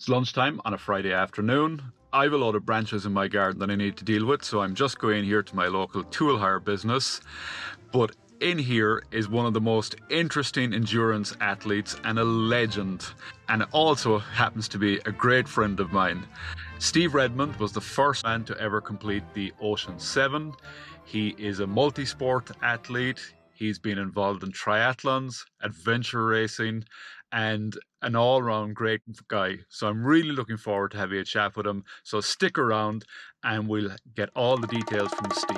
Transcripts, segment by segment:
It's lunchtime on a Friday afternoon. I have a lot of branches in my garden that I need to deal with, so I'm just going here to my local tool hire business. But in here is one of the most interesting endurance athletes and a legend, and also happens to be a great friend of mine. Steve Redmond was the first man to ever complete the Ocean 7. He is a multi-sport athlete. He's been involved in triathlons, adventure racing, and an all-round great guy. So I'm really looking forward to having a chat with him. So stick around and we'll get all the details from Steve.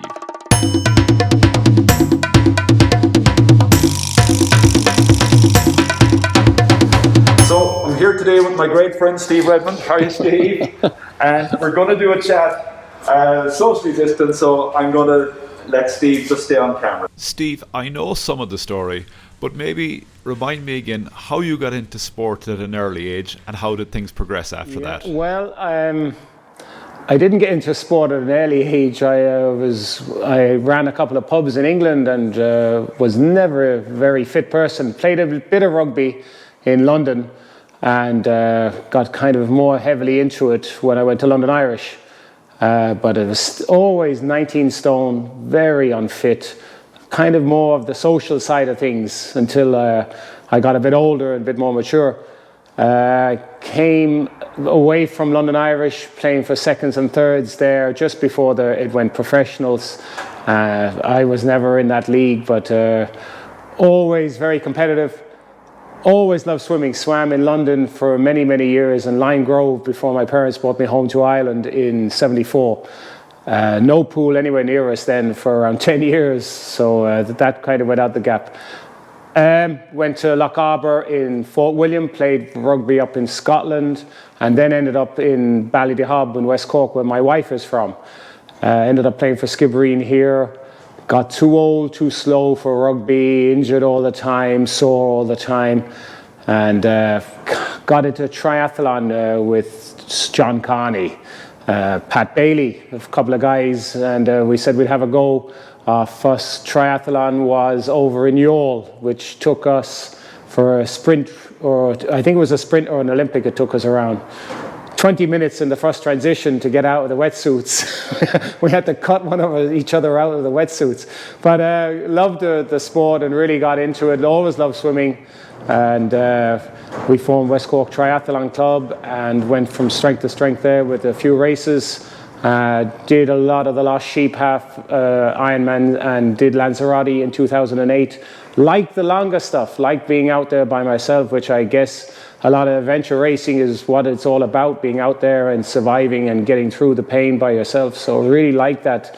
So I'm here today with my great friend Steve Redmond. How are you, Steve? And we're going to do a chat socially distant, so I'm going to let Steve just stay on camera. Steve, I know some of the story, but maybe remind me again how you got into sport at an early age and how did things progress after that? Well, I didn't get into sport at an early age. I ran a couple of pubs in England and was never a very fit person. Played a bit of rugby in London and got kind of more heavily into it when I went to London Irish. But it was always 19 stone, very unfit, kind of more of the social side of things until I got a bit older and a bit more mature. Came away from London Irish, playing for seconds and thirds there just before it went professionals. I was never in that league, but always very competitive. Always loved swimming. Swam in London for many, many years in Lime Grove before my parents brought me home to Ireland in '74. No pool anywhere near us then for around 10 years, so that kind of went out the gap. Went to Lochaber in Fort William, played rugby up in Scotland, and then ended up in Ballydehob in West Cork, where my wife is from. Ended up playing for Skibbereen here. Got too old, too slow for rugby, injured all the time, sore all the time, and got into triathlon with John Carney, Pat Bailey, a couple of guys, and we said we'd have a go. Our first triathlon was over in Youghal, which took us for a sprint, or I think it was a sprint or an Olympic. It took us around 20 minutes in the first transition to get out of the wetsuits. We had to cut one of each other out of the wetsuits. But loved the sport and really got into it. Always loved swimming. And we formed West Cork Triathlon Club and went from strength to strength there with a few races. Did a lot of the Lost Sheep half Ironman and did Lanzarote in 2008. Liked the longer stuff, liked being out there by myself, which I guess a lot of adventure racing is what it's all about, being out there and surviving and getting through the pain by yourself. So I really like that,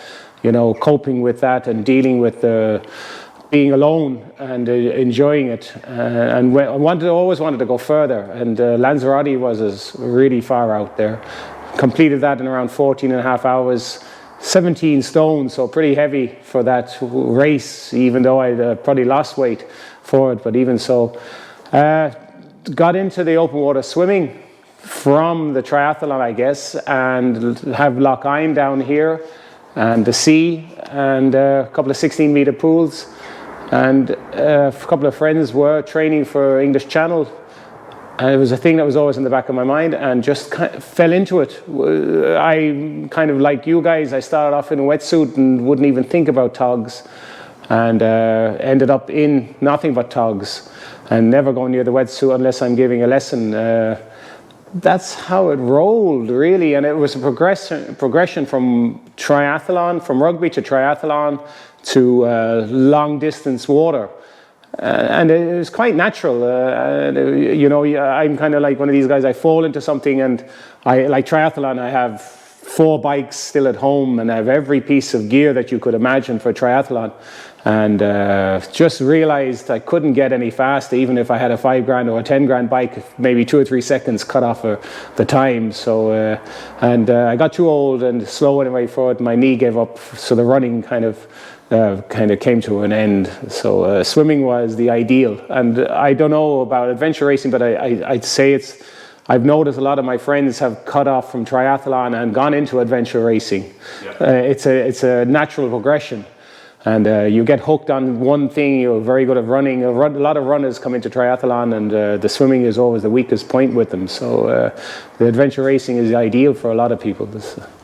coping with that and dealing with being alone and enjoying it. And I always wanted to go further, and Lanzarote was really far out there. Completed that in around 14 and a half hours, 17 stone, so pretty heavy for that race, even though I probably lost weight for it, but even so. Got into the open water swimming from the triathlon, I guess, and have Loch Eyin down here, and the sea, and a couple of 16-meter pools, and a couple of friends were training for English Channel. And it was a thing that was always in the back of my mind, and just kind of fell into it. I kind of like you guys, I started off in a wetsuit and wouldn't even think about togs, and ended up in nothing but togs and never going near the wetsuit unless I'm giving a lesson. That's how it rolled, really, and it was a progression from triathlon, from rugby to triathlon to long distance water. And it was quite natural. I'm kind of like one of these guys, I fall into something, and I like triathlon. I have 4 bikes still at home, and I have every piece of gear that you could imagine for triathlon. And just realized I couldn't get any faster, even if I had a $5,000 or a $10,000 bike, maybe 2 or 3 seconds cut off the time. So, I got too old and slow anyway for it. My knee gave up, so the running kind of came to an end. So swimming was the ideal. And I don't know about adventure racing, but I'd say I've noticed a lot of my friends have cut off from triathlon and gone into adventure racing. Yeah. It's a natural progression. And you get hooked on one thing. You're very good at running. A lot of runners come into triathlon, and the swimming is always the weakest point with them. So the adventure racing is ideal for a lot of people.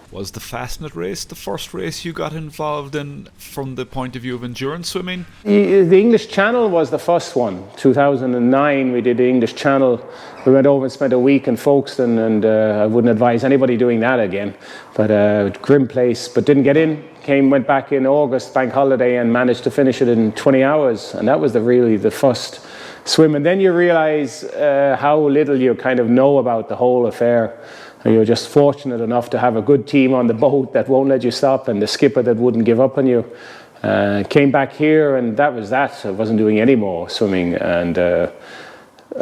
Was the Fastnet race the first race you got involved in from the point of view of endurance swimming? The English Channel was the first one. 2009 we did the English Channel. We went over and spent a week in Folkestone, and I wouldn't advise anybody doing that again. But grim place, but didn't get in. Went back in August, bank holiday, and managed to finish it in 20 hours. And that was really the first swim. And then you realize how little you kind of know about the whole affair. You're just fortunate enough to have a good team on the boat that won't let you stop, and the skipper that wouldn't give up on you. Came back here, and that was that. I wasn't doing any more swimming. And a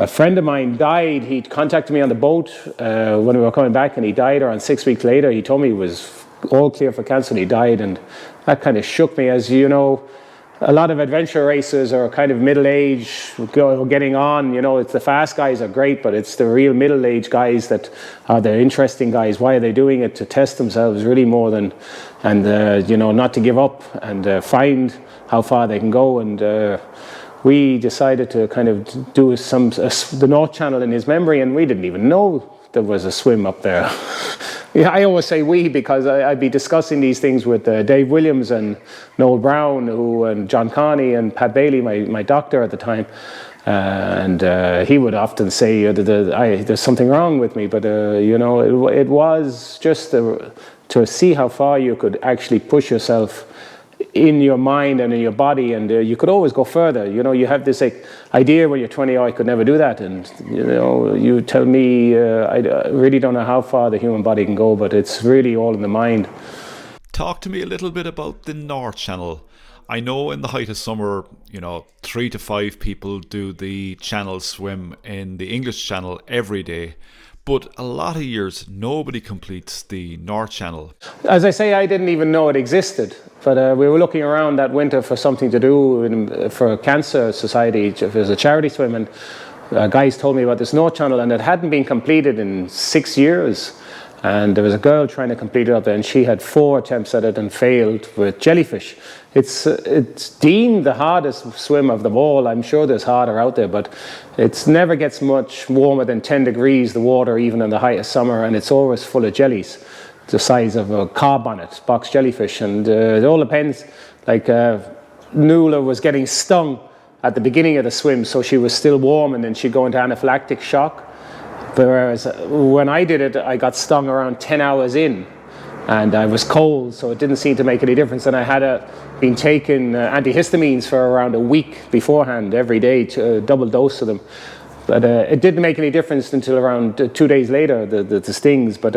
friend of mine died. He contacted me on the boat when we were coming back, and he died around 6 weeks later. He told me he was all clear for cancer, and he died. And that kind of shook me. As you know, a lot of adventure racers are kind of middle-aged, getting on. You know, it's the fast guys are great, but it's the real middle-aged guys that are the interesting guys. Why are they doing it? To test themselves, really, more than, and you know, not to give up and find how far they can go. And we decided to kind of do the North Channel in his memory, and we didn't even know there was a swim up there. Yeah, I always say we because I'd be discussing these things with Dave Williams and Noel Brown, and John Carney and Pat Bailey, my doctor at the time, and he would often say there's something wrong with me, but you know, it was just to see how far you could actually push yourself in your mind and in your body, and you could always go further. You know, you have this idea when you're 20, I could never do that, and you know, you tell me I really don't know how far the human body can go, but it's really all in the mind. Talk to me a little bit about the North Channel. I know in the height of summer, you know, 3 to 5 people do the Channel swim in the English Channel every day. But a lot of years, nobody completes the North Channel. As I say, I didn't even know it existed. But we were looking around that winter for something to do for a cancer society. There's a charity swim, and guys told me about this North Channel, and it hadn't been completed in 6 years. And there was a girl trying to complete it up there, and she had 4 attempts at it and failed with jellyfish. It's deemed the hardest swim of them all. I'm sure there's harder out there, but it never gets much warmer than 10 degrees, the water, even in the height of summer, and it's always full of jellies, the size of a car bonnet, box jellyfish. And it all depends. Like Nuala was getting stung at the beginning of the swim, so she was still warm, and then she'd go into anaphylactic shock. Whereas when I did it, I got stung around 10 hours in, and I was cold, so it didn't seem to make any difference. And I had been taking antihistamines for around a week beforehand, every day, a double dose of them. But it didn't make any difference until around 2 days later, the stings. But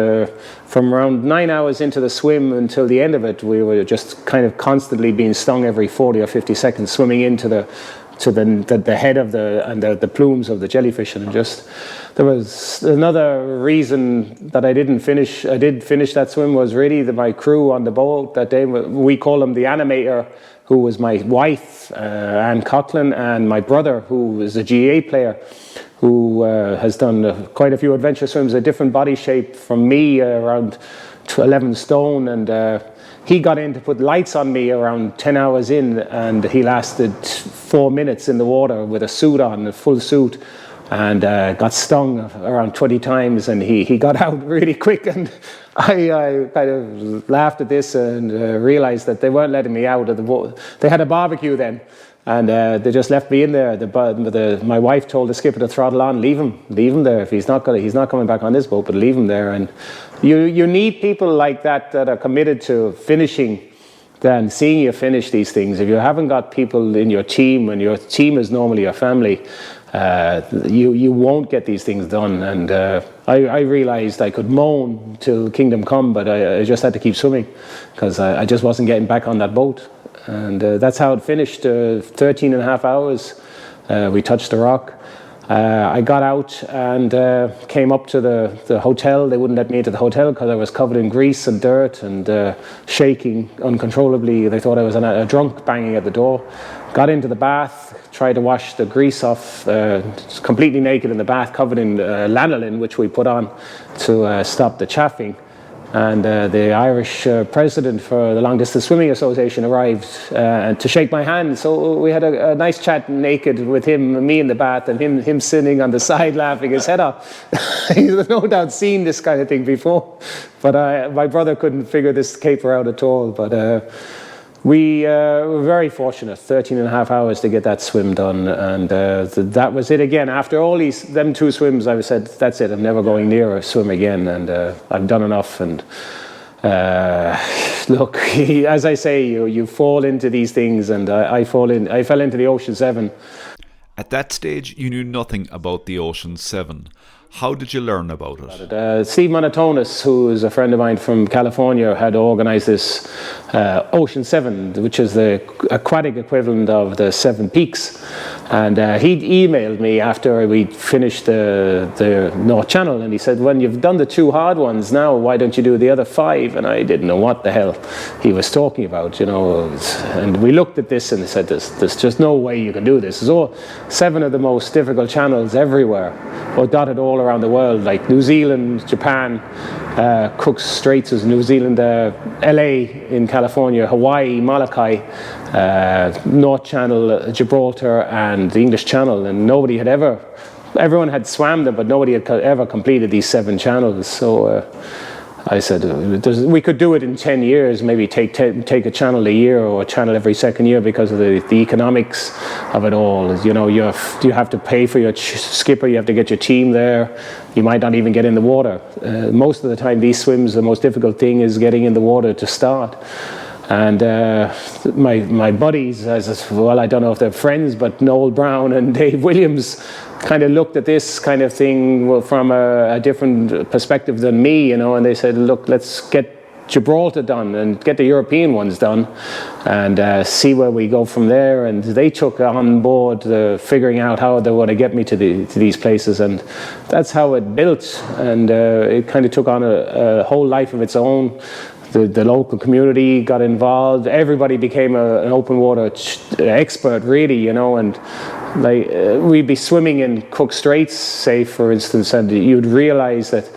from around 9 hours into the swim until the end of it, we were just kind of constantly being stung every 40 or 50 seconds, swimming into the head of the plumes of the jellyfish. And there was another reason that I didn't finish. I did finish that swim was really my crew on the boat that day. We call him the animator, who was my wife, Anne Coughlin, and my brother, who was a GA player, who has done quite a few adventure swims, a different body shape from me, around 11 stone, and he got in to put lights on me around 10 hours in, and he lasted 4 minutes in the water with a suit on, a full suit, and got stung around 20 times, and he got out really quick. And I kind of laughed at this and realized that they weren't letting me out of the boat. They had a barbecue then, and they just left me in there. My wife told the skipper to throttle on, leave him there. If he's not coming back on this boat, but leave him there. And you need people like that are committed to finishing and seeing you finish these things. If you haven't got people in your team, and your team is normally your family, you won't get these things done. And I realized I could moan till kingdom come, but I just had to keep swimming because I just wasn't getting back on that boat. And that's how it finished. 13 and a half hours we touched the rock. I got out and came up to the hotel. They wouldn't let me into the hotel because I was covered in grease and dirt and shaking uncontrollably. They thought I was a drunk, banging at the door. Got into the bath, tried to wash the grease off, completely naked in the bath, covered in lanolin, which we put on to stop the chaffing. and the Irish president for the Long Distance Swimming Association arrived to shake my hand. So we had a nice chat naked with him, me in the bath, and him sitting on the side laughing his head off. He's no doubt seen this kind of thing before, but my brother couldn't figure this caper out at all. But we were very fortunate, 13 and a half hours to get that swim done, and that was it again. After all them 2 swims, I said, that's it, I'm never going near a swim again, and I've done enough. And look, as I say, you fall into these things, and I fell into the Ocean 7. At that stage, you knew nothing about the Ocean 7. How did you learn about it? Steve Monatonis, who is a friend of mine from California, had organised this Ocean 7, which is the aquatic equivalent of the 7 Peaks. And he emailed me after we finished the North Channel, and he said, when you've done the 2 hard ones now, why don't you do the other 5? And I didn't know what the hell he was talking about, And we looked at this and said, there's just no way you can do this. It's all 7 of the most difficult channels everywhere, or dotted all around the world, like New Zealand, Japan, Cook's Straits is New Zealand, LA in California, Hawaii, Molokai, North Channel, Gibraltar, and the English Channel. And everyone had swam them, but nobody had ever completed these 7 channels. So I said, we could do it in 10 years, maybe take a channel a year or a channel every second year, because of the economics of it all. You have to pay for your skipper, you have to get your team there, you might not even get in the water. Most of the time, these swims, the most difficult thing is getting in the water to start. And my buddies, I don't know if they're friends, but Noel Brown and Dave Williams kind of looked at this kind of thing from a different perspective than me, and they said, look, let's get Gibraltar done and get the European ones done, and see where we go from there. And they took on board figuring out how they want to get me to these places, and that's how it built. And it kind of took on a whole life of its own. The local community got involved. Everybody became an open water expert, really, and we'd be swimming in Cook Straits, say, for instance, and you'd realize that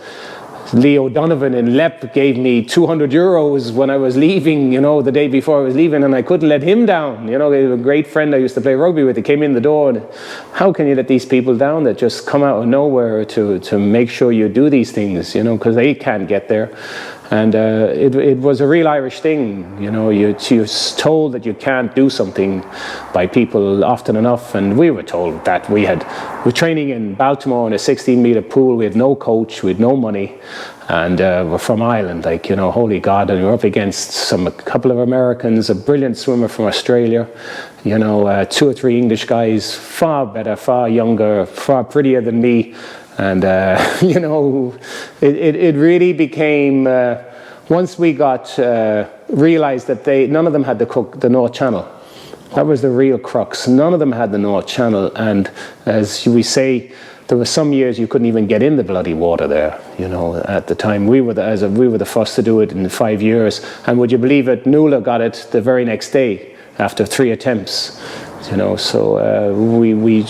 Leo Donovan in Lepp gave me €200 when I was leaving, the day before I was leaving, and I couldn't let him down. He was a great friend I used to play rugby with. He came in the door, and how can you let these people down that just come out of nowhere to make sure you do these things, because they can't get there. And it was a real Irish thing, you're told that you can't do something by people often enough, and we were told that. We were training in Baltimore in a 16-metre pool. We had no coach, we had no money, and we're from Ireland, holy God, and we're up against a couple of Americans, a brilliant swimmer from Australia, 2 or 3 English guys, far better, far younger, far prettier than me. And it really became, once we got realized that none of them had the North Channel. That was the real crux. None of them had the North Channel, and as we say, there were some years you couldn't even get in the bloody water there. At the time we were the first to do it in 5 years, and would you believe it, Nuala got it the very next day after 3 attempts. So we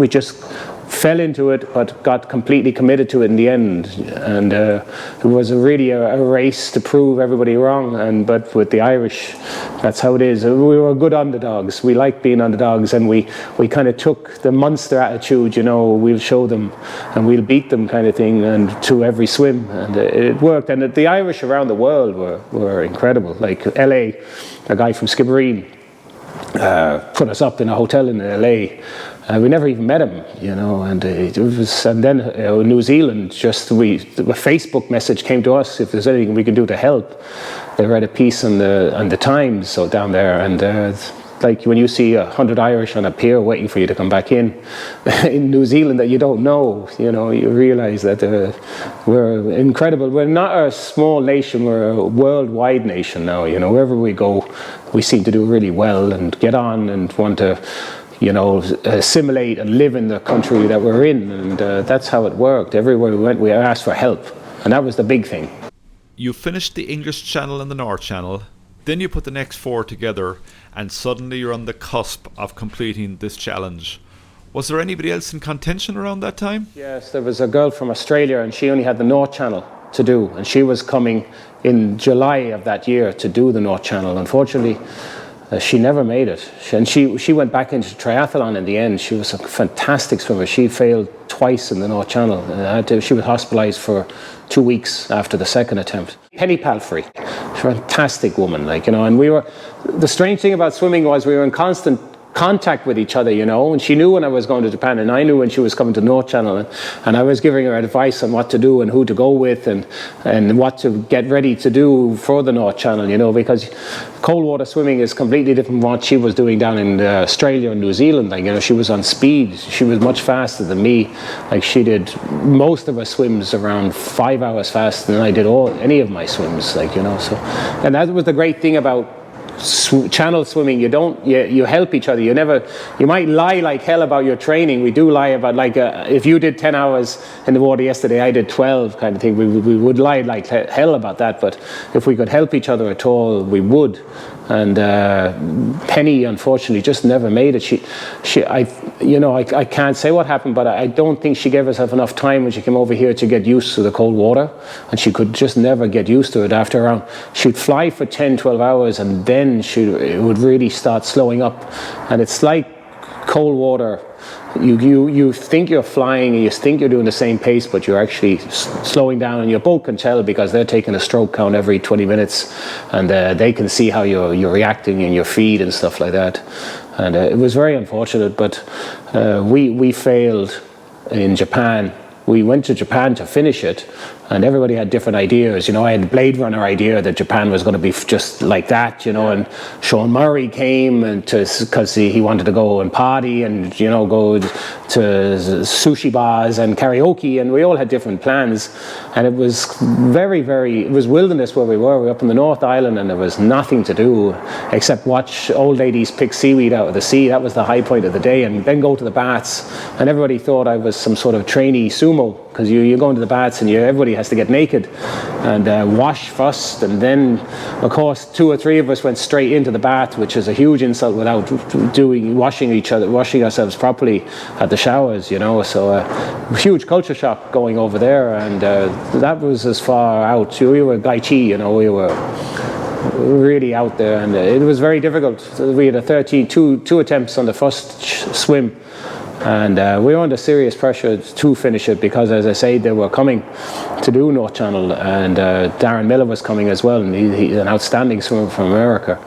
just fell into it, but got completely committed to it in the end. And it was really a race to prove everybody wrong. But with the Irish, that's how it is. We were good underdogs. We liked being underdogs, and we kind of took the Munster attitude. We'll show them and we'll beat them kind of thing, and to every swim, and it worked. And the Irish around the world were incredible. Like LA, a guy from Skibbereen put us up in a hotel in LA. We never even met him, and then New Zealand, a Facebook message came to us if there's anything we can do to help. They read a piece on the Times, so down there, and like when you see 100 Irish on a pier waiting for you to come back in New Zealand that you don't know, you realize that we're incredible. We're not a small nation, we're a worldwide nation now. Wherever we go, we seem to do really well and get on and want to assimilate and live in the country that we're in, and that's how it worked. Everywhere we went, we asked for help, and that was the big thing. You finished the English Channel and the North Channel, then you put the next 4 together, and suddenly you're on the cusp of completing this challenge. Was there anybody else in contention around that time? Yes, there was a girl from Australia, and she only had the North Channel to do, and she was coming in July of that year to do the North Channel. Unfortunately, she never made it, she went back into triathlon in the end. She was a fantastic swimmer. She failed twice in the North Channel. She was hospitalised for 2 weeks after the second attempt. Penny Palfrey, she's a fantastic woman, and the strange thing about swimming was we were in constant contact with each other, and she knew when I was going to Japan, and I knew when she was coming to North Channel, and I was giving her advice on what to do and who to go with and what to get ready to do for the North Channel, because cold water swimming is completely different from what she was doing down in Australia and New Zealand. She was on speed. She was much faster than me. She did most of her swims around 5 hours faster than I did any of my swims, so, and that was the great thing about channel swimming. You help each other. You might lie like hell about your training. We do lie about, if you did 10 hours in the water yesterday, I did 12 kind of thing. We would lie like hell about that, but if we could help each other at all, we would. And Penny, unfortunately, just never made it. I can't say what happened, but I don't think she gave herself enough time when she came over here to get used to the cold water, and she could just never get used to it. After around, she'd fly for 10, 12 hours, and then it would really start slowing up. And it's like cold water. You think you're flying and you think you're doing the same pace, but you're actually slowing down, and your boat can tell because they're taking a stroke count every 20 minutes, and they can see how you're reacting in your feed and stuff like that. And it was very unfortunate, but we failed in Japan. We went to Japan to finish it, and everybody had different ideas. I had the Blade Runner idea that Japan was going to be just like that, and Sean Murray came because he wanted to go and party and, go to sushi bars and karaoke, and we all had different plans. And it was it was wilderness where we were. We were up in the North Island, and there was nothing to do except watch old ladies pick seaweed out of the sea. That was the high point of the day, and then go to the baths. And everybody thought I was some sort of trainee sumo, because you go into the baths and everybody has to get naked and wash first, and then of course 2 or 3 of us went straight into the bath, which is a huge insult, without washing ourselves properly at the showers, so a huge culture shock going over there. And that was as far out. We were Gaichi, we were really out there, and it was very difficult. We had two attempts on the first swim, and we were under serious pressure to finish it, because, as I say, they were coming to do North Channel, and Darren Miller was coming as well, and he's an outstanding swimmer from America.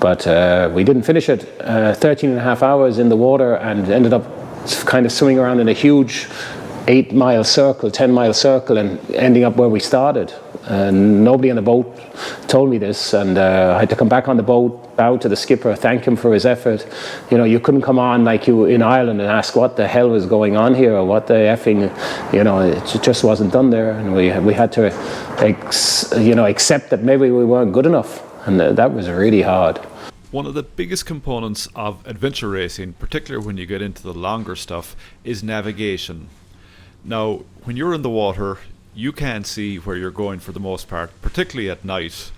But we didn't finish it. 13 and a half hours in the water, and ended up kind of swimming around in a huge 8-mile circle, 10-mile circle, and ending up where we started. And nobody on the boat told me this, and I had to come back on the boat, bow to the skipper, thank him for his effort. You couldn't come on like you in Ireland and ask what the hell was going on here, or what the effing, it just wasn't done there. And we had to, accept that maybe we weren't good enough, and that was really hard. One of the biggest components of adventure racing, particularly when you get into the longer stuff, is navigation. Now, when you're in the water, you can't see where you're going for the most part, particularly at night.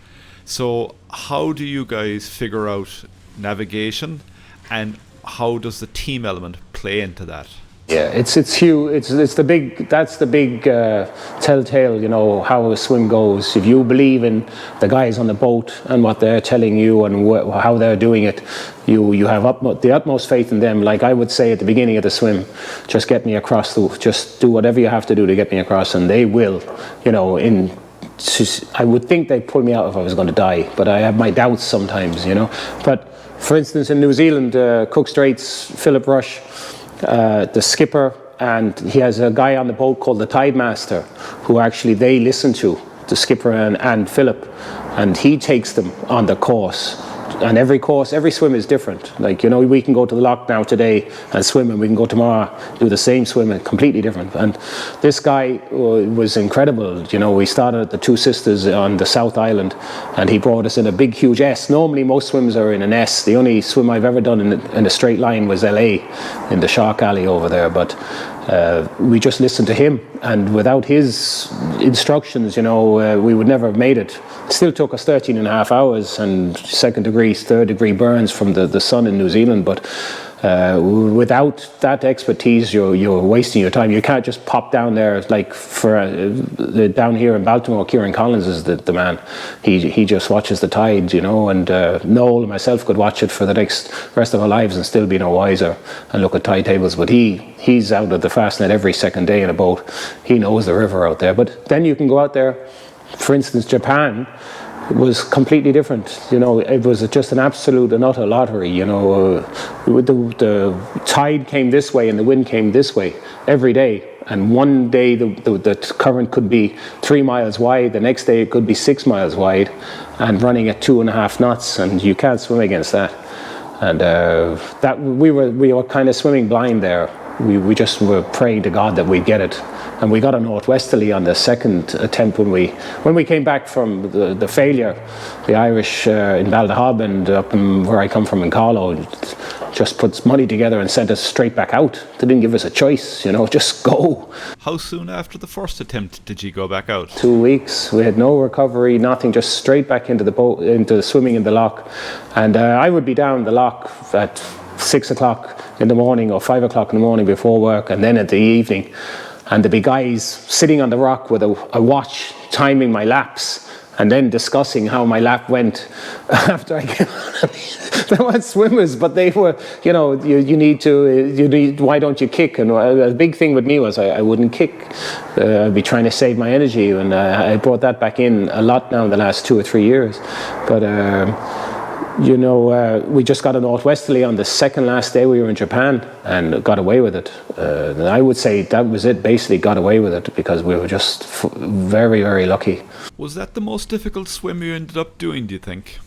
So how do you guys figure out navigation, and how does the team element play into that? Yeah, it's huge. That's the big telltale. How a swim goes. If you believe in the guys on the boat and what they're telling you and how they're doing it, you have the utmost faith in them. Like I would say at the beginning of the swim, just get me across. Just do whatever you have to do to get me across, and they will. I would think they'd pull me out if I was going to die, but I have my doubts sometimes. But for instance, in New Zealand, Cook Straits, Philip Rush, the skipper, and he has a guy on the boat called the Tide Master, who actually they listen to, the skipper and Philip, and he takes them on the course. And every swim is different. We can go to the loch now today and swim, and we can go tomorrow, do the same swim, and completely different. And this guy was incredible. We started at the Two Sisters on the South Island, and he brought us in a big, huge S. Normally, most swims are in an S. The only swim I've ever done in a straight line was LA, in the Shark Alley over there. But we just listened to him, and without his instructions, we would never have made it. It still took us 13 and a half hours, and 2nd degree, 3rd degree burns from the sun in New Zealand, but Without that expertise, you're wasting your time. You can't just pop down there like down here in Baltimore. Kieran Collins is the man. He just watches the tides, and Noel and myself could watch it for the rest of our lives and still be no wiser and look at tide tables. But he's out at the Fastnet every second day in a boat. He knows the river out there. But then you can go out there. For instance, Japan was completely different. It was just an absolute and utter lottery. The tide came this way and the wind came this way every day. And one day the current could be 3 miles wide, the next day it could be 6 miles wide and running at 2.5 knots, and you can't swim against that. And that we were kind of swimming blind there. We just were praying to God that we'd get it. And we got a northwesterly on the second attempt when we came back from the failure. The Irish in Baldahob and up in where I come from in Carlow just put money together and sent us straight back out. They didn't give us a choice, just go. How soon after the first attempt did you go back out? 2 weeks. We had no recovery, nothing, just straight back into the boat, into swimming in the loch. And I would be down the loch at 6 o'clock in the morning or 5 o'clock in the morning before work, and then at the evening. And there'd be guys sitting on the rock with a watch timing my laps and then discussing how my lap went after I came on. They weren't swimmers, but they were, why don't you kick? And a big thing with me was I wouldn't kick. I'd be trying to save my energy, and I brought that back in a lot now in the last 2 or 3 years. But we just got a northwesterly on the second last day we were in Japan and got away with it. And I would say that was it, basically got away with it because we were just very, very lucky. Was that the most difficult swim you ended up doing, do you think?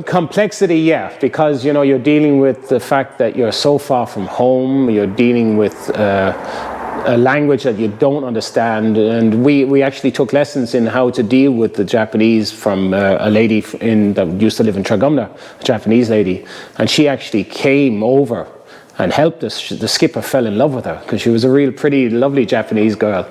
Complexity, yeah, because you're dealing with the fact that you're so far from home, you're dealing with a language that you don't understand, and we actually took lessons in how to deal with the Japanese from a lady that used to live in Tragumna, a Japanese lady, and she actually came over and helped us. The skipper fell in love with her because she was a real pretty, lovely Japanese girl,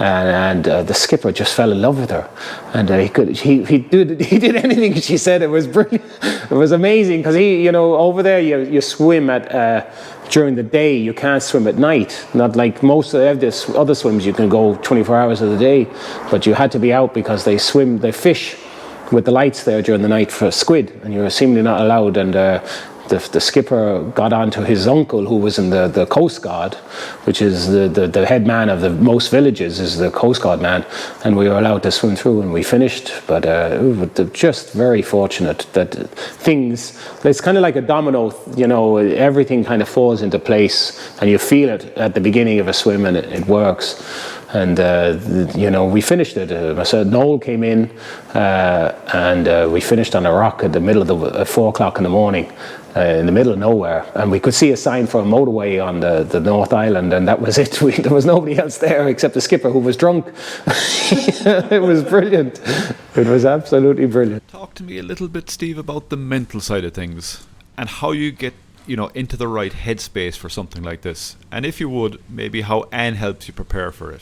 and the skipper just fell in love with her. And he did anything she said. It was brilliant. It was amazing because over there you swim at during the day. You can't swim at night. Not like most of the other swims. You can go 24 hours of the day, but you had to be out because they fish with the lights there during the night for squid, and you're seemingly not allowed. And the skipper got on to his uncle, who was in the Coast Guard, which is the head man of the most villages, is the Coast Guard man, and we were allowed to swim through, and we finished. But just very fortunate that it's kind of like a domino, everything kind of falls into place, and you feel it at the beginning of a swim, and it works. And we finished it. So Noel came in, and we finished on a rock at the middle of at 4 o'clock in the morning, in the middle of nowhere, and we could see a sign for a motorway on the North Island, and that was it. There was nobody else there except the skipper, who was drunk. It was brilliant. It was absolutely brilliant. Talk to me a little bit, Steve, about the mental side of things and how you get into the right headspace for something like this, and if you would, maybe how Anne helps you prepare for it.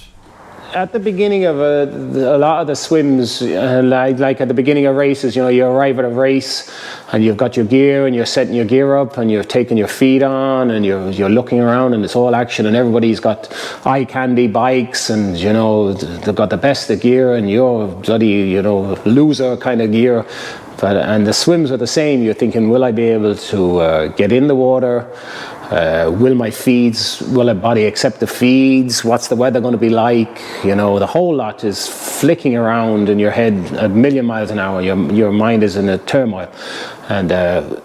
At the beginning of a lot of the swims, like at the beginning of races, you arrive at a race and you've got your gear and you're setting your gear up and you're taking your feet on and you're looking around and it's all action and everybody's got eye candy bikes and they've got the best of gear and you're bloody loser kind of gear. And the swims are the same. You're thinking, will I be able to get in the water? Will my body accept the feeds? What's the weather going to be like? The whole lot is flicking around in your head a million miles an hour. Your mind is in a turmoil. And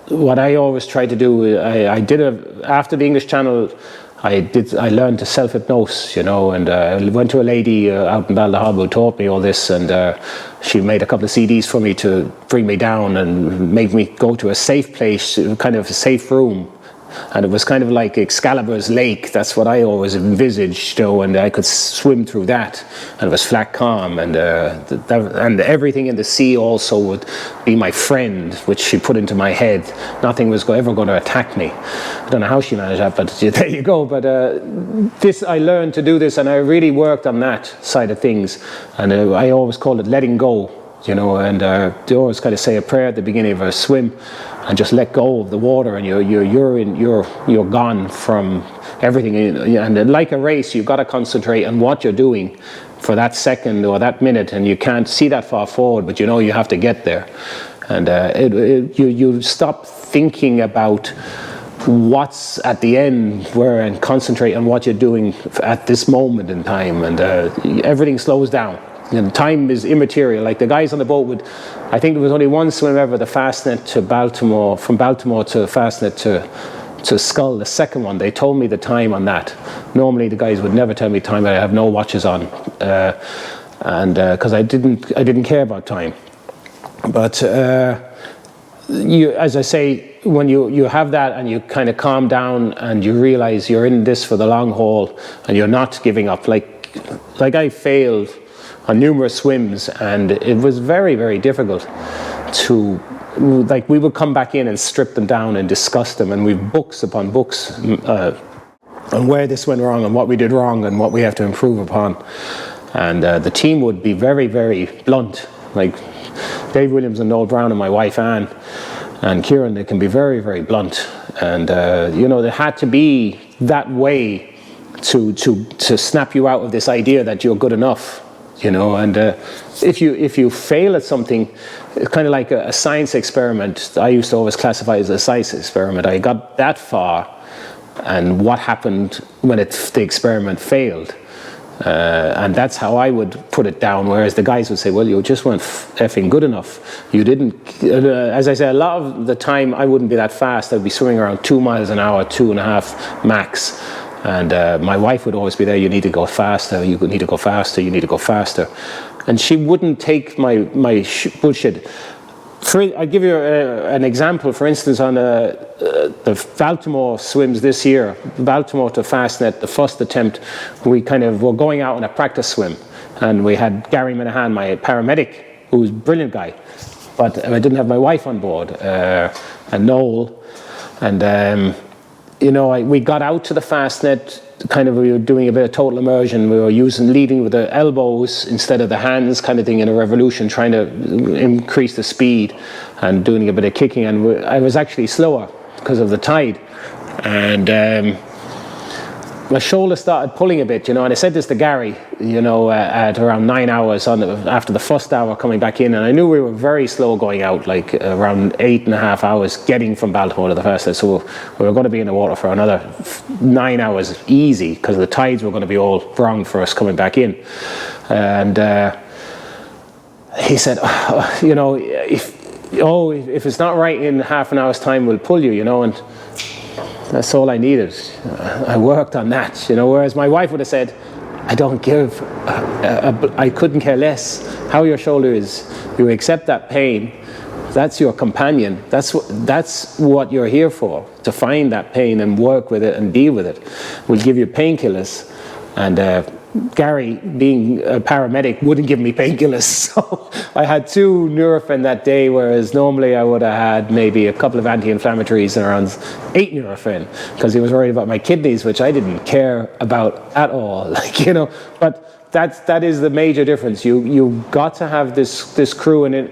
what I always try to do, I did after the English Channel, I learned to self-hypnose, and I went to a lady out in Baldahob who taught me all this, and she made a couple of CDs for me to bring me down and make me go to a safe place, kind of a safe room. And it was kind of like Excalibur's lake. That's what I always envisaged, and I could swim through that. And it was flat calm, and everything in the sea also would be my friend, which she put into my head. Nothing was ever going to attack me. I don't know how she managed that, but there you go. But I learned to do this, and I really worked on that side of things. And I always call it letting go. and they always kind of say a prayer at the beginning of a swim and just let go of the water, and you're gone from everything. And like a race, you've got to concentrate on what you're doing for that second or that minute, and you can't see that far forward, but you have to get there. And you stop thinking about what's at the end and concentrate on what you're doing at this moment in time, and everything slows down. Time is immaterial. Like the guys on the boat I think there was only one swim ever, the Fastnet to Baltimore, from Baltimore to Fastnet to Skull, the second one. They told me the time on that. Normally the guys would never tell me time. I have no watches on, and because I didn't care about time. But as I say, when you have that and you kind of calm down and you realize you're in this for the long haul and you're not giving up. Like I failed on numerous swims, and it was very, very difficult to, like, we would come back in and strip them down and discuss them, and we've books upon books on where this went wrong and what we did wrong and what we have to improve upon. And the team would be very, very blunt. Like Dave Williams and Noel Brown and my wife Anne and Kieran, they can be very, very blunt. And there had to be that way to snap you out of this idea that you're good enough. And if you fail at something, it's kind of like a science experiment. I used to always classify it as a science experiment. I got that far, and what happened when the experiment failed? And that's how I would put it down, whereas the guys would say, well, you just weren't effing good enough. You didn't, as I say, a lot of the time I wouldn't be that fast. I'd be swimming around 2 miles an hour, 2.5 max. And my wife would always be there, you need to go faster, you need to go faster, you need to go faster. And she wouldn't take my bullshit. I'll give you an example. For instance, on the Baltimore swims this year, Baltimore to Fastnet, the first attempt, we kind of were going out on a practice swim. And we had Gary Minahan, my paramedic, who was a brilliant guy. But I didn't have my wife on board, and Noel. And we got out to the Fastnet, we were doing a bit of total immersion. We were leading with the elbows instead of the hands, kind of thing, in a revolution, trying to increase the speed and doing a bit of kicking. And I was actually slower because of the tide. And my shoulder started pulling a bit, and I said this to Gary, at around 9 hours after the first hour coming back in, and I knew we were very slow going out, like around 8.5 hours getting from Baltimore to the Fastnet, so we were going to be in the water for another 9 hours easy, because the tides were going to be all wrong for us coming back in. And he said, if it's not right in half an hour's time, we'll pull you, and that's all I needed. I worked on that, whereas my wife would have said, I don't give, I couldn't care less how your shoulder is. You accept that pain. That's your companion. That's what you're here for, to find that pain and work with it and deal with it. We'll give you painkillers. And Gary, being a paramedic, wouldn't give me painkillers. So I had 2 Nurofen that day, whereas normally I would have had maybe a couple of anti-inflammatories and around 8 Nurofen, because he was worried about my kidneys, which I didn't care about at all. But that is the major difference. You got to have this crew, and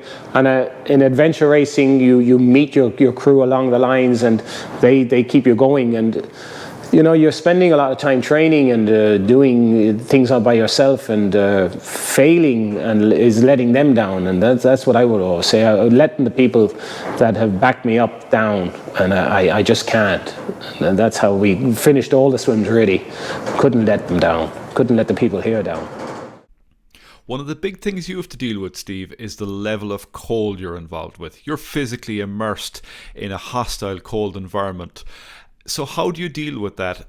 in adventure racing, you meet your crew along the lines, and they keep you going. And you're spending a lot of time training and doing things all by yourself, and failing and is letting them down. And that's what I would always say. I would let the people that have backed me up down, and I just can't. And that's how we finished all the swims, really. Couldn't let them down. Couldn't let the people here down. One of the big things you have to deal with, Steve, is the level of cold you're involved with. You're physically immersed in a hostile, cold environment. So how do you deal with that?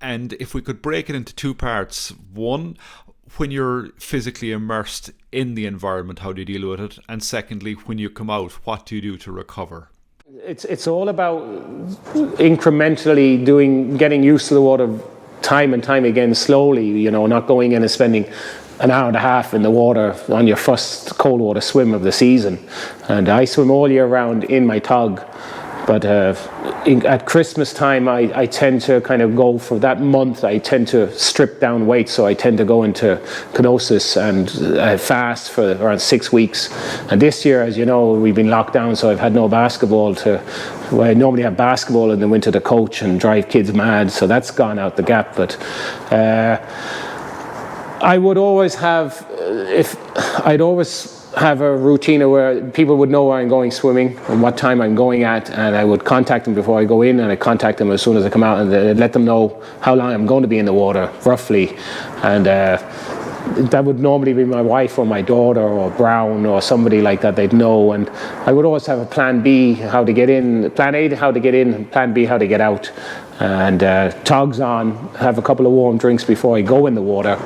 And if we could break it into 2 parts. One, when you're physically immersed in the environment, how do you deal with it? And secondly, when you come out, what do you do to recover? It's all about incrementally getting used to the water time and time again, slowly, not going in and spending an hour and a half in the water on your first cold water swim of the season. And I swim all year round in my tug, But at Christmas time, I tend to kind of go for that month. I tend to strip down weight, so I tend to go into colossus and fast for around 6 weeks. And this year, as you know, we've been locked down, so I've had no basketball I normally have basketball in the winter to coach and drive kids mad, so that's gone out the gap. But I would always have, I'd always have a routine where people would know where I'm going swimming and what time I'm going at, and I would contact them before I go in, and I contact them as soon as I come out, and let them know how long I'm going to be in the water roughly. And that would normally be my wife or my daughter or Brown or somebody like that. They'd know. And I would always have a plan B, how to get in, plan A, how to get in, plan B, how to get out. And togs on, have a couple of warm drinks before I go in the water.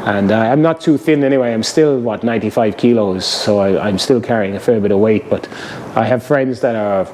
And I'm not too thin anyway. I'm still, 95 kilos, so I'm still carrying a fair bit of weight. But I have friends that are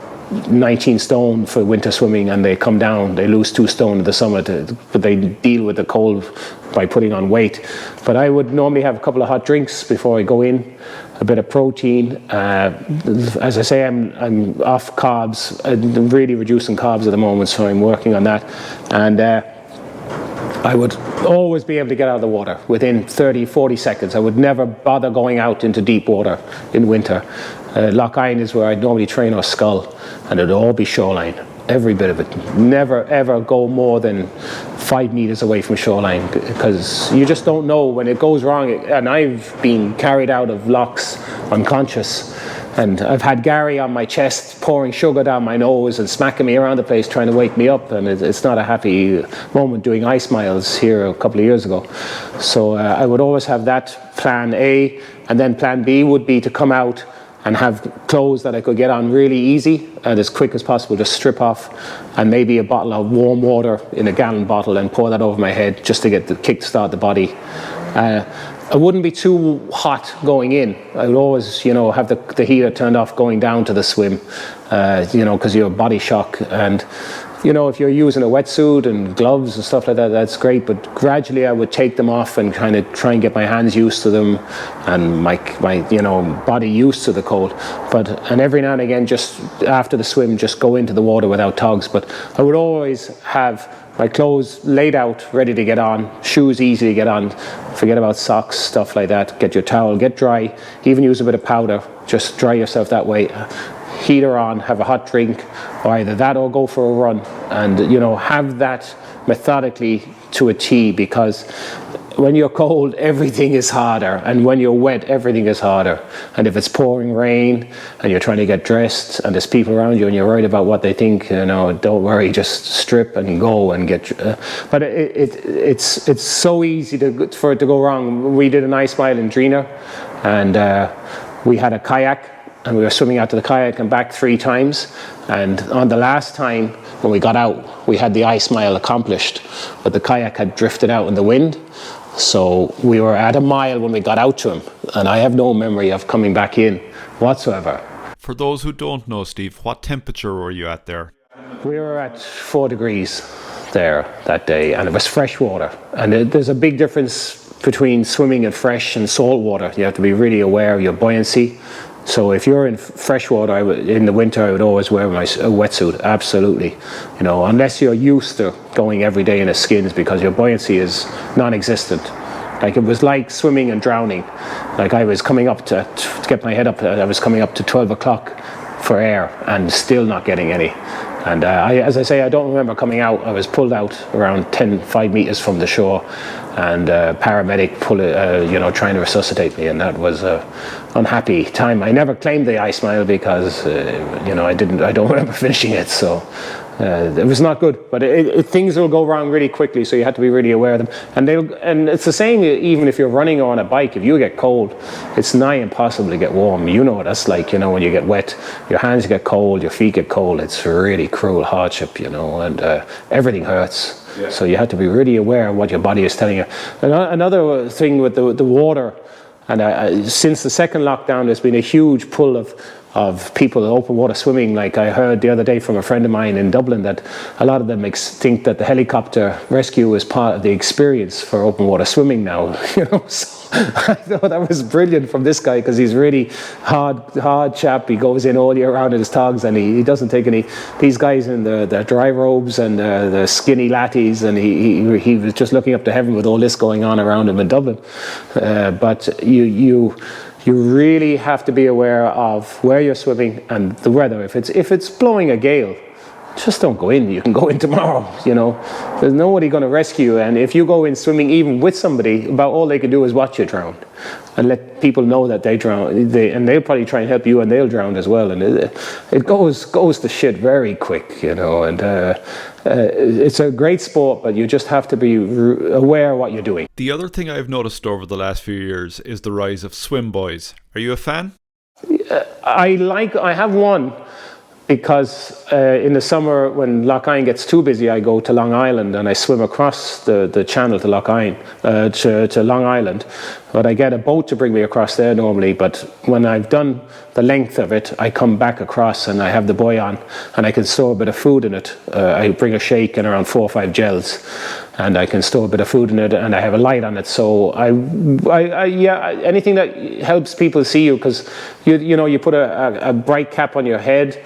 19 stone for winter swimming, and they come down, they lose 2 stone at the summit, but they deal with the cold by putting on weight. But I would normally have a couple of hot drinks before I go in, a bit of protein. As I say, I'm off carbs. I'm really reducing carbs at the moment, so I'm working on that. And I would always be able to get out of the water within 30, 40 seconds. I would never bother going out into deep water in winter. Loch Eyen is where I'd normally train, or Skull, and it'd all be shoreline, every bit of it. Never ever go more than 5 meters away from shoreline, because you just don't know when it goes wrong. And I've been carried out of lochs unconscious, and I've had Gary on my chest pouring sugar down my nose and smacking me around the place trying to wake me up, and it's not a happy moment doing ice miles here a couple of years ago. So I would always have that plan A, and then plan B would be to come out and have clothes that I could get on really easy and as quick as possible, just strip off, and maybe a bottle of warm water in a gallon bottle and pour that over my head just to get the kick-start the body. I wouldn't be too hot going in. I would always, have the heater turned off going down to the swim, because you're body shock. And, if you're using a wetsuit and gloves and stuff like that, that's great. But gradually I would take them off and kind of try and get my hands used to them and my body used to the cold. And every now and again, just after the swim, just go into the water without togs. But I would always have my clothes laid out, ready to get on, shoes easy to get on, forget about socks, stuff like that. Get your towel, get dry, even use a bit of powder, just dry yourself that way. Heater on, have a hot drink, or either that or go for a run. And, have that methodically to a T, because when you're cold, everything is harder, and when you're wet, everything is harder. And if it's pouring rain and you're trying to get dressed and there's people around you and you're worried about what they think, don't worry, just strip and go and get. But it's so easy for it to go wrong. We did an ice mile in Drina, and we had a kayak, and we were swimming out to the kayak and back 3 times. And on the last time when we got out, we had the ice mile accomplished, but the kayak had drifted out in the wind. So we were at a mile when we got out to him, and I have no memory of coming back in whatsoever. For those who don't know, Steve, what temperature were you at there? We were at 4 degrees there that day, and it was fresh water. And there's a big difference between swimming in fresh and salt water. You have to be really aware of your buoyancy. So if you're in fresh water, in the winter, I would always wear my wetsuit, absolutely. Unless you're used to going every day in a skins, because your buoyancy is non-existent. Like, it was like swimming and drowning. Like, I was coming up to get my head up, I was coming up to 12 o'clock for air and still not getting any. And as I say, I don't remember coming out. I was pulled out around 5 meters from the shore, and paramedic trying to resuscitate me, and that was a unhappy time. I never claimed the ice mile because I don't remember finishing it, so it was not good. But things will go wrong really quickly, so you have to be really aware of them. And it's the same even if you're running or on a bike. If you get cold, it's nigh impossible to get warm. What that's like, when you get wet, your hands get cold, your feet get cold. It's a really cruel hardship, and everything hurts. Yeah. So you have to be really aware of what your body is telling you. Another thing with the water, and since the second lockdown, there's been a huge pull of of people open water swimming. Like I heard the other day from a friend of mine in Dublin that a lot of them think that the helicopter rescue is part of the experience for open water swimming now. So I thought that was brilliant from this guy, because he's really hard chap. He goes in all year round in his togs, and he doesn't take any. These guys in the dry robes and the skinny latties, and he was just looking up to heaven with all this going on around him in Dublin. But you really have to be aware of where you're swimming and the weather. If it's blowing a gale, just don't go in. You can go in tomorrow, There's nobody going to rescue you. And if you go in swimming even with somebody, about all they can do is watch you drown and let people know that they drown. And they'll probably try and help you, and they'll drown as well. And it goes to shit very quick, And it's a great sport, but you just have to be aware of what you're doing. The other thing I've noticed over the last few years is the rise of swim boys. Are you a fan? I have one. Because in the summer, when Lough Ine gets too busy, I go to Long Island and I swim across the channel to Lough Ine, to Long Island. But I get a boat to bring me across there normally. But when I've done the length of it, I come back across and I have the buoy on, and I can store a bit of food in it. I bring a shake and around 4 or 5 gels, and I can store a bit of food in it, and I have a light on it. So anything that helps people see you, because you put a bright cap on your head,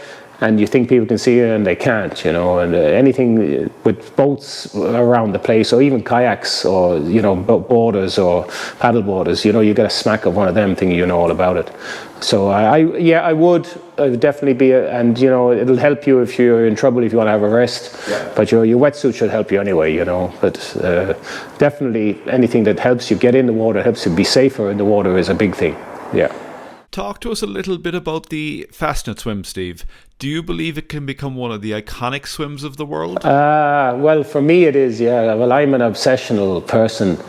and you think people can see you, and they can't, and anything with boats around the place, or even kayaks, or, boarders or paddle boarders, you get a smack of one of them thinking you know all about it. So I would definitely be, and, it'll help you if you're in trouble, if you want to have a rest, but your wetsuit should help you anyway, but definitely anything that helps you get in the water, helps you be safer in the water is a big thing, yeah. Talk to us a little bit about the Fastnet swim, Steve. Do you believe it can become one of the iconic swims of the world? Well, for me it is, yeah. Well, I'm an obsessional person.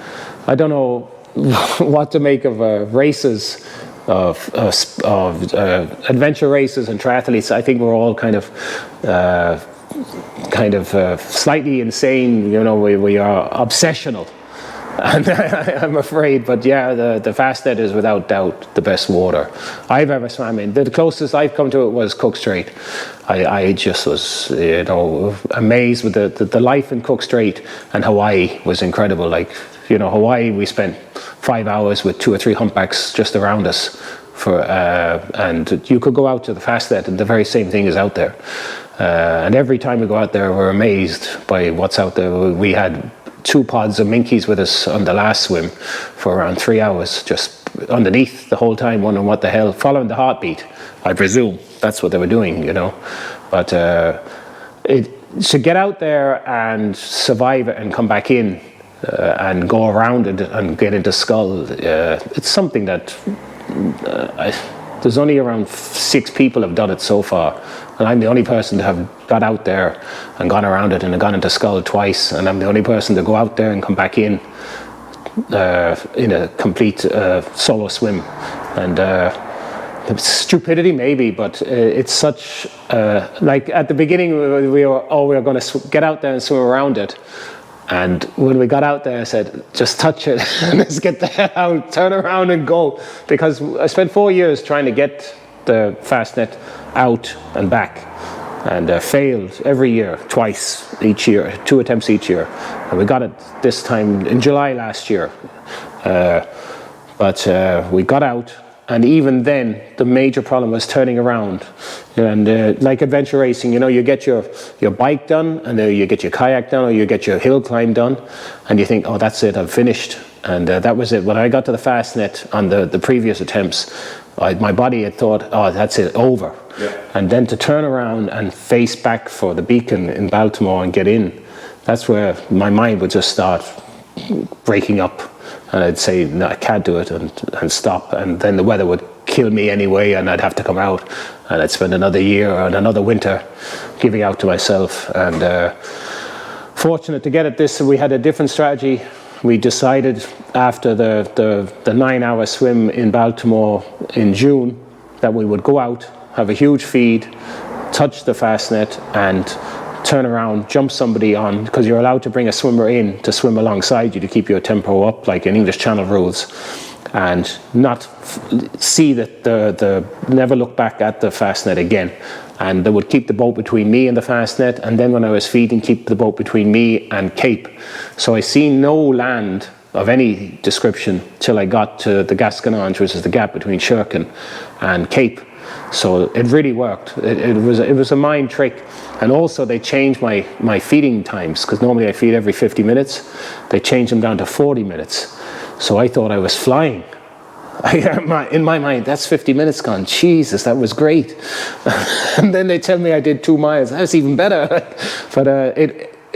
I don't know what to make of races, of adventure races and triathletes. I think we're all kind of slightly insane. We are obsessional. And I'm afraid, but yeah, the Fastnet is without doubt the best water I've ever swam in. The closest I've come to it was Cook Strait. I just was, amazed with the life in Cook Strait, and Hawaii was incredible. Like, Hawaii, we spent 5 hours with 2 or 3 humpbacks just around us and you could go out to the Fastnet and the very same thing is out there. And every time we go out there, we're amazed by what's out there. We had 2 pods of minkies with us on the last swim for around 3 hours, just underneath the whole time, wondering what the hell, following the heartbeat, I presume. That's what they were doing, But to get out there and survive it and come back in and go around it and get into Skull, it's something that there's only around 6 people have done it so far. And I'm the only person to have got out there and gone around it and gone into Skull twice. And I'm the only person to go out there and come back in a complete solo swim. And stupidity maybe, but it's such, like at the beginning we were going to get out there and swim around it. And when we got out there, I said, just touch it and let's get the hell out, turn around and go. Because I spent 4 years trying to get the Fastnet out and back, and failed every year, twice each year, 2 attempts each year. And we got it this time in July last year. But we got out, and even then, the major problem was turning around. And like adventure racing, you get your bike done, and you get your kayak done, or you get your hill climb done, and you think, oh, that's it, I've finished. And that was it. When I got to the Fastnet on the previous attempts, my body had thought, oh, that's it, over. Yeah. And then to turn around and face back for the beacon in Baltimore and get in, that's where my mind would just start breaking up. And I'd say, no, I can't do it, and stop. And then the weather would kill me anyway, and I'd have to come out. And I'd spend another year and another winter giving out to myself. And fortunate to get it this, we had a different strategy. We decided after the 9-hour swim in Baltimore in June that we would go out, have a huge feed, touch the Fastnet, and turn around, jump somebody on, because you're allowed to bring a swimmer in to swim alongside you to keep your tempo up, like in English Channel rules. and not see the never look back at the Fastnet again. And they would keep the boat between me and the Fastnet, and then when I was feeding, keep the boat between me and Cape. So I seen no land of any description till I got to the Gasconange, which is the gap between Sherkin and Cape. So it really worked. It was a mind trick. And also they changed my feeding times, because normally I feed every 50 minutes. They changed them down to 40 minutes. So I thought I was flying. In my mind, that's 50 minutes gone. Jesus, that was great. And then they tell me I did 2 miles. That's even better. But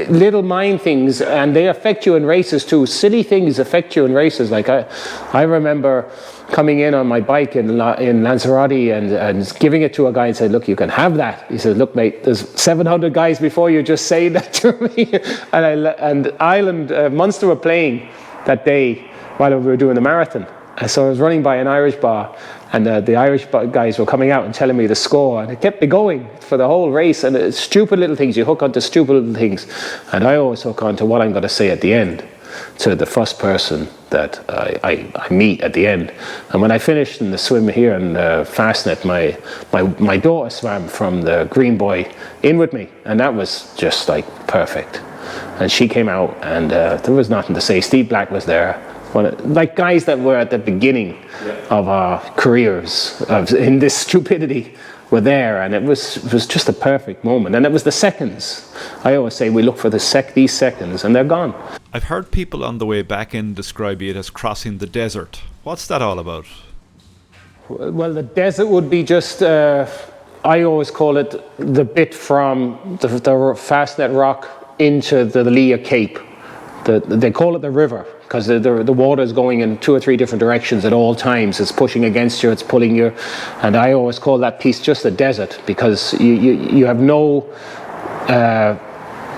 little mind things, and they affect you in races too. Silly things affect you in races. Like I remember coming in on my bike in Lanzarote and giving it to a guy and said, look, you can have that. He said, look, mate, there's 700 guys before you just saying that to me. And Ireland, Munster were playing that day while we were doing the marathon. So I was running by an Irish bar, and the Irish guys were coming out and telling me the score, and it kept me going for the whole race. And it's stupid little things, you hook onto stupid little things, and I always hook onto what I'm going to say at the end to the first person that I meet at the end. And when I finished in the swim here in Fastnet, my daughter swam from the Green Boy in with me, and that was just like perfect. And she came out, and there was nothing to say. Steve Black was there. Like guys that were at the beginning of our careers in this stupidity were there, and it was just a perfect moment. And it was the seconds. I always say we look for these seconds, and they're gone. I've heard people on the way back in describe it as crossing the desert. What's that all about? Well, the desert would be just, I always call it the bit from the Fastnet Rock into the lee of Cape. They call it the river, because the water is going in 2 or 3 different directions at all times. It's pushing against you, it's pulling you, and I always call that piece just a desert, because you have no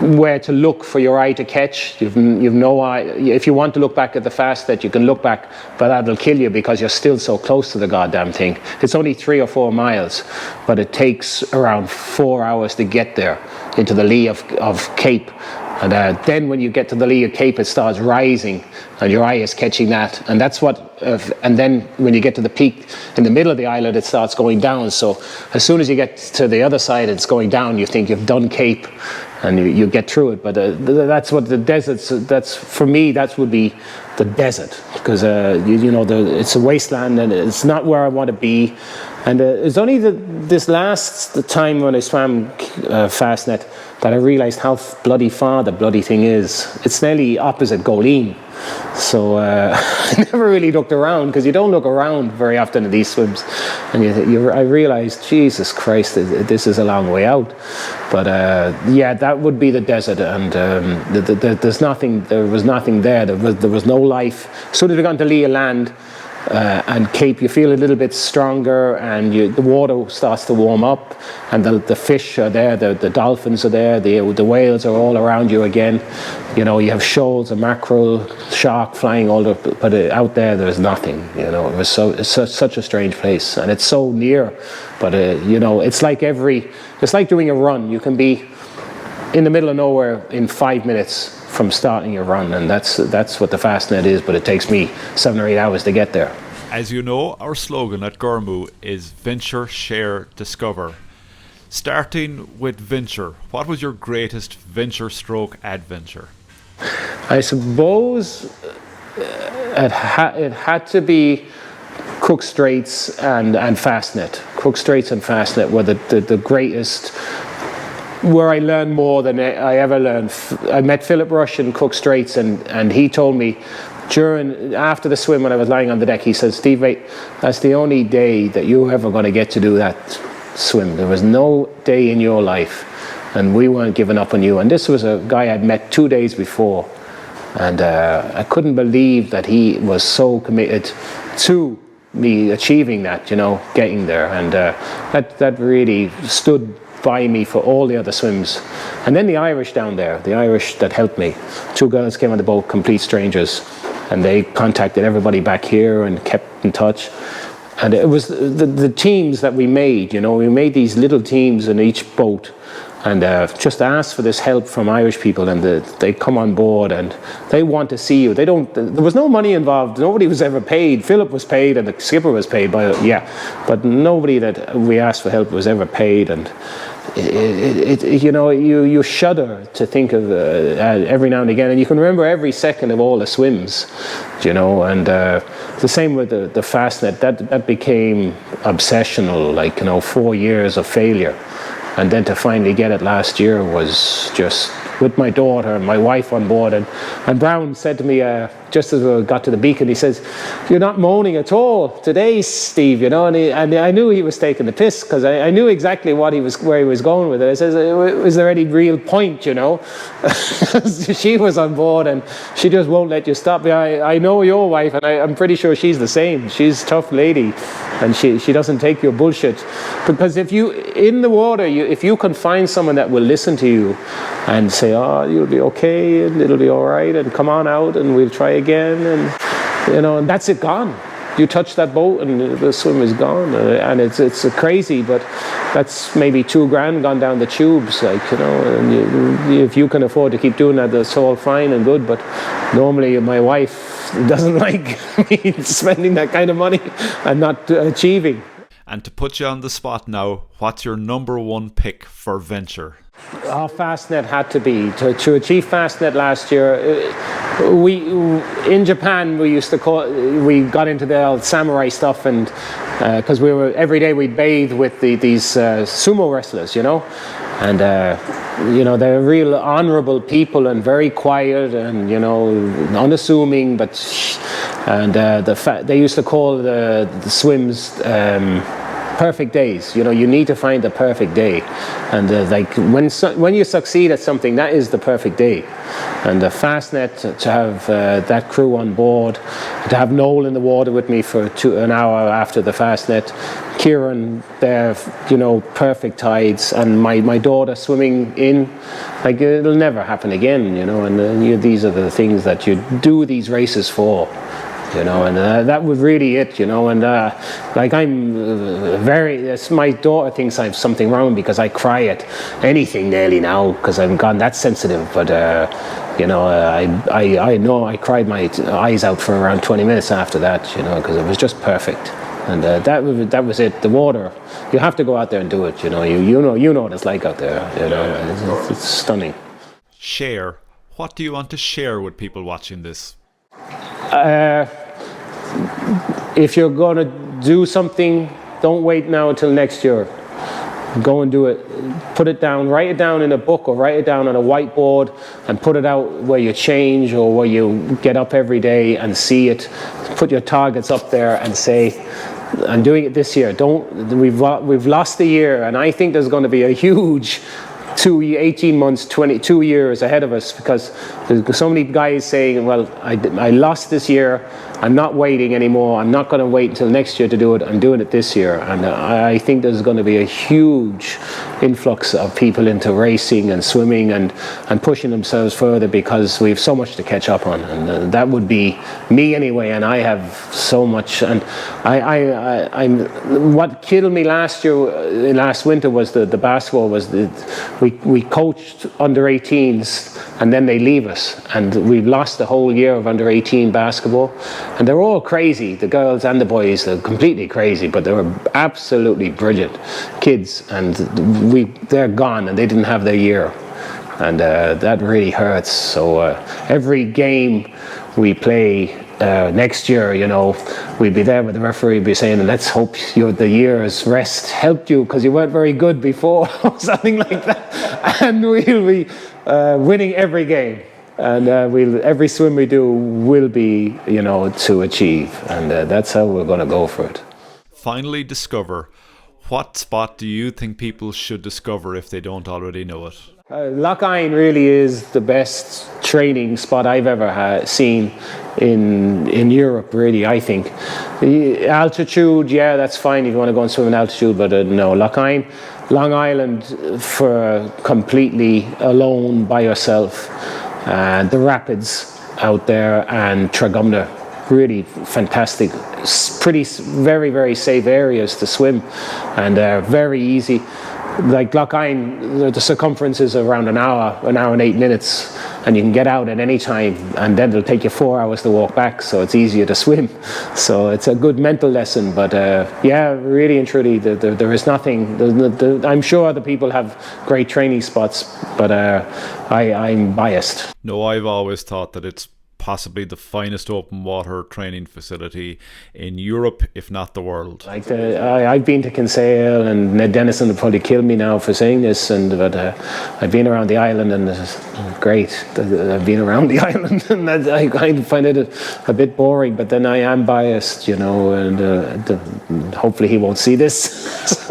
where to look for your eye to catch. You've no eye. If you want to look back at the Fastnet, you can look back, but that'll kill you because you're still so close to the goddamn thing. It's only 3 or 4 miles, but it takes around 4 hours to get there into the lee of Cape. And then when you get to the lee of Cape, it starts rising, and your eye is catching that. And that's what. And then when you get to the peak in the middle of the island, it starts going down. So as soon as you get to the other side, it's going down. You think you've done Cape, and you get through it. But that's what the deserts. That's for me. That would be the desert, because it's a wasteland, and it's not where I want to be. And it's only this last time when I swam Fastnet that I realised how bloody far the bloody thing is. It's nearly opposite Goleen. So I never really looked around, because you don't look around very often in these swims. And I realised, Jesus Christ, this is a long way out. But that would be the desert. And there was nothing there. There was no life. As soon as we got to lee of land, and Cape, you feel a little bit stronger, and the water starts to warm up, and the fish are there, the dolphins are there, the whales are all around you again. You have shoals of mackerel, shark flying all over, but out there's nothing. It's such a strange place, and it's so near. But it's like doing a run. You can be in the middle of nowhere in 5 minutes from starting your run, and that's what the Fastnet is, but it takes me 7 or 8 hours to get there. As you know, our slogan at Gormu is Venture, Share, Discover. Starting with venture, what was your greatest venture stroke adventure? I suppose it had to be Cook Straits and Fastnet. Cook Straits and Fastnet were the greatest, where I learned more than I ever learned. I met Philip Rush in Cook Straits, and he told me after the swim, when I was lying on the deck, he said, Steve, mate, that's the only day that you're ever going to get to do that swim. There was no day in your life, and we weren't giving up on you. And this was a guy I'd met 2 days before, and I couldn't believe that he was so committed to me achieving that, getting there. And that really stood by me for all the other swims. And then the Irish down there, the Irish that helped me, 2 girls came on the boat, complete strangers, and they contacted everybody back here and kept in touch. And it was the teams that we made, we made these little teams in each boat, and just ask for this help from Irish people, and they come on board and they want to see you. There was no money involved. Nobody was ever paid. Philip was paid and the skipper was paid but nobody that we asked for help was ever paid. And you shudder to think of every now and again, and you can remember every second of all the swims, and the same with the Fastnet. That became obsessional, 4 years of failure, and then to finally get it last year was just, with my daughter and my wife on board. And Brown said to me, just as we got to the beacon, he says, "You're not moaning at all today, Steve," and I knew he was taking the piss, because I knew exactly where he was going with it. I says, "Is there any real point, She was on board and she just won't let you stop me. I know your wife, and I'm pretty sure she's the same. She's a tough lady, and she doesn't take your bullshit. Because if you, in the water, if you can find someone that will listen to you and say, 'Oh, you'll be okay, and it'll be all right, and come on out, and we'll try again,' and that's it, gone. You touch that boat and the swim is gone, and it's crazy, but that's maybe $2,000 gone down the tubes, and if you can afford to keep doing that, that's all fine and good. But normally my wife doesn't like me spending that kind of money and not achieving. And to put you on the spot now, what's your number one pick for venture? Fastnet had to be. To achieve Fastnet last year, in Japan we got into the old samurai stuff, and because every day we'd bathe with these sumo wrestlers, and they're real honorable people and very quiet and unassuming, they used to call the swims perfect days. You need to find the perfect day, and when you succeed at something, that is the perfect day. And the Fastnet, to have that crew on board, to have Noel in the water with me for an hour after the Fastnet, Kieran there, perfect tides, and my daughter swimming in, it'll never happen again, and these are the things that you do these races for. And that was really it, and my daughter thinks I have something wrong because I cry at anything nearly now, because I've gone that sensitive, but I know I cried my eyes out for around 20 minutes after that, because it was just perfect. And that was it. The water, you have to go out there and do it, you know what it's like out there, it's stunning. Share. What do you want to share with people watching this? If you're going to do something, don't wait now until next year. Go and do it. Put it down, write it down in a book, or write it down on a whiteboard and put it out where you change or where you get up every day and see it. Put your targets up there and say, "I'm doing it this year." We've lost a year, and I think there's going to be a huge 18 months, 22 years ahead of us, because there's so many guys saying, "Well, I lost this year, I'm not waiting anymore, I'm not going to wait until next year to do it, I'm doing it this year." And I think there's going to be a huge influx of people into racing and swimming and pushing themselves further, because we have so much to catch up on, and that would be me anyway, and I have so much. And what killed me last winter was the basketball. Was we coached under 18s, and then they leave us, and we've lost the whole year of under 18 basketball. And they're all crazy, the girls and the boys. They're completely crazy, but they were absolutely brilliant kids, and they're gone, and they didn't have their year, and that really hurts. So every game we play next year, we'd be there with the referee, be saying, "Let's hope the year's rest helped you, because you weren't very good before," or something like that. And we'll be winning every game. And every swim we do will be, to achieve. And that's how we're going to go for it. Finally, discover. What spot do you think people should discover if they don't already know it? Lough really is the best training spot I've ever seen in Europe, really, I think. The altitude, yeah, that's fine if you want to go and swim in altitude, but no, Lough, Long Island for completely alone by yourself. The rapids out there, and Tragumna, really fantastic, very, very safe areas to swim, and very easy. like Lochine, the circumference is around an hour and 8 minutes, and you can get out at any time, and then it'll take you 4 hours to walk back, so it's easier to swim. So it's a good mental lesson, but yeah, really and truly, there is nothing. I'm sure the people have great training spots, but I'm biased. No, I've always thought that it's possibly the finest open water training facility in Europe, if not the world. Like I've been to Kinsale, and Ned Dennison would probably kill me now for saying this, but I've been around the island, and it's great. I've been around the island, and I kind of find it a bit boring, but then I am biased, you know, and hopefully he won't see this.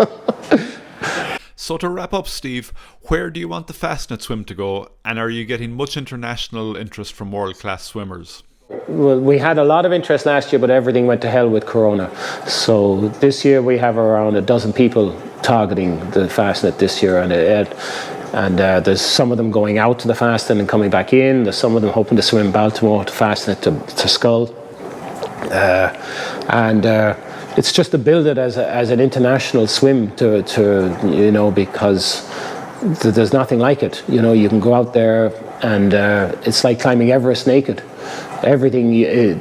So to wrap up, Steve, where do you want the Fastnet swim to go, and are you getting much international interest from world-class swimmers? Well, we had a lot of interest last year, but everything went to hell with Corona. So this year we have around a dozen people targeting the Fastnet this year, and there's some of them going out to the Fastnet and coming back in. There's some of them hoping to swim Baltimore to Fastnet to Skull. It's just to build it as an international swim to you know, because there's nothing like it. You know, you can go out there, and it's like climbing Everest naked. Everything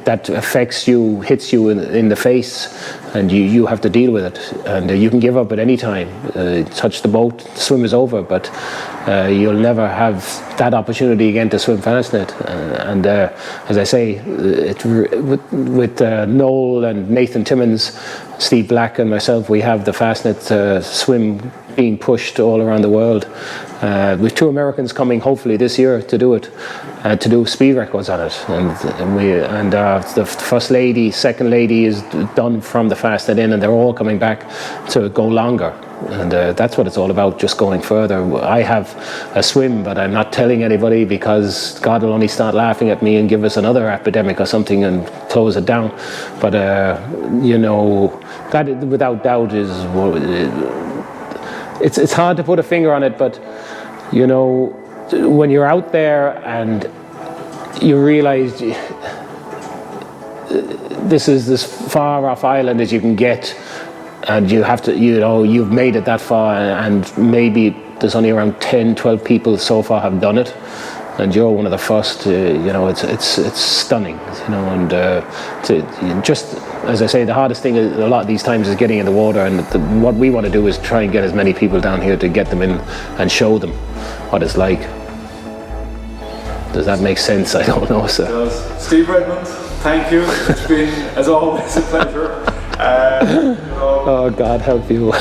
that affects you hits you in the face, and you have to deal with it. And you can give up at any time. Touch the boat, the swim is over, but you'll never have that opportunity again to swim Fastnet. And as I say, with Noel and Nathan Timmins, Steve Black and myself, we have the Fastnet swim being pushed all around the world. With 2 Americans coming hopefully this year to do it, to do speed records on it, and the first lady, second lady is done from the Fastnet in, and they're all coming back to go longer, and that's what it's all about, just going further. I have a swim, but I'm not telling anybody, because God will only start laughing at me and give us another epidemic or something and close it down. But you know, that without doubt is. It's hard to put a finger on it, but you know, when you're out there and you realize this is as far off island as you can get, and you have to, you know, you've made it that far, and maybe there's only around 10-12 people so far have done it, and you're one of the first. You know, it's stunning, you know, and just as I say, the hardest thing a lot of these times is getting in the water, and what we want to do is try and get as many people down here to get them in and show them what it's like. Does that make sense? I don't know, sir. It does. Steve Redmond, thank you. It's been, as always, a pleasure. Oh, God help you.